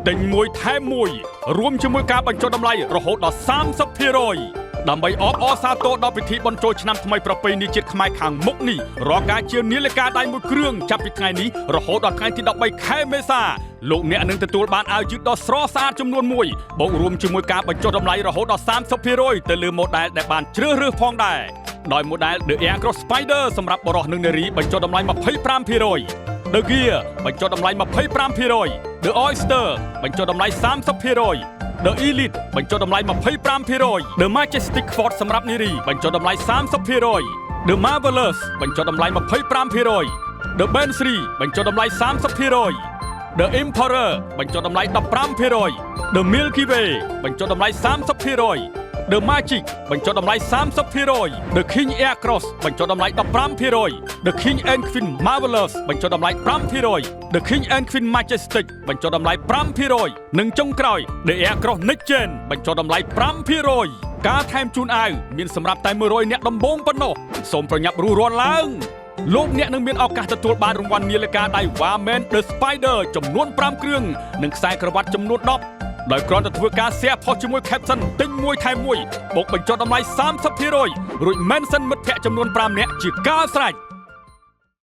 ទិញមួយថែមមួយរួមជាមួយការបញ្ចុះតម្លៃរហូតដល់ 30% ដើម្បីអបអរសាទរដល់ពិធីបុណ្យចូលឆ្នាំថ្មីប្រពៃណីជាតិខ្មែរខាងមុខនេះរាល់ការជានាឡិកាដៃមួយគ្រឿងចាប់ពីថ្ងៃនេះរហូតដល់ថ្ងៃទី13ខែមេសាលោកអ្នកនឹងទទួលបានអាវយឺតដ៏ស្រស់ស្អាតចំនួន1បូករួមជាមួយការបញ្ចុះតម្លៃរហូតដល់ 30% ទៅលើម៉ូដែលដែលបានជ្រើសរើសផងដែរដោយម៉ូដែល The Air Cross Spider សម្រាប់បុរសនិងនារីបញ្ចុះតម្លៃ 25% The Gear បញ្ចុះតម្លៃ 25% The Oyster បញ្ចុះតម្លៃ 30% The Elite បញ្ចុះតម្លៃ 25% The Majestic Ford សម្រាប់នារីបញ្ចុះតម្លៃ 30% The Marvelous បញ្ចុះតម្លៃ 25% The Bensley បញ្ចុះតម្លៃ 30% The Emperor បញ្ចុះតម្លៃ 15% The Milky Way បញ្ចុះតម្លៃ 30% The Magic បញ្ចុះតម្លៃ 30% The King Air Cross បញ្ចុះតម្លៃ 15% The King and Queen Marvelous បញ្ចុះតម្លៃ 5% The King and Queen Majestic បញ្ចុះតម្លៃ 5% និងចុងក្រោយ The Air Cross Next Gen បញ្ចុះតម្លៃ 5% ការថែមជូនអាវមានសម្រាប់តែ100អ្នកដំបូងប៉ុណ្ណោះសូមប្រញាប់រួសរាន់ឡើងលោកអ្នកនឹងមានឱកាសទទួលបានរង្វាន់នាឡិកាដៃ Warman The Spider ចំនួន5គ្រឿងនិងខ្សែក្រវ៉ាត់ចំនួន10ដោយគ្រាន់តែធ្វើការ share post ជាមួយ caption ទិញមួយថែមមួយបូកបញ្ចុះតម្លៃ 30% រួច mention មិត្តភ័ក្តិចំនួន5នាក់ជាការស្រេច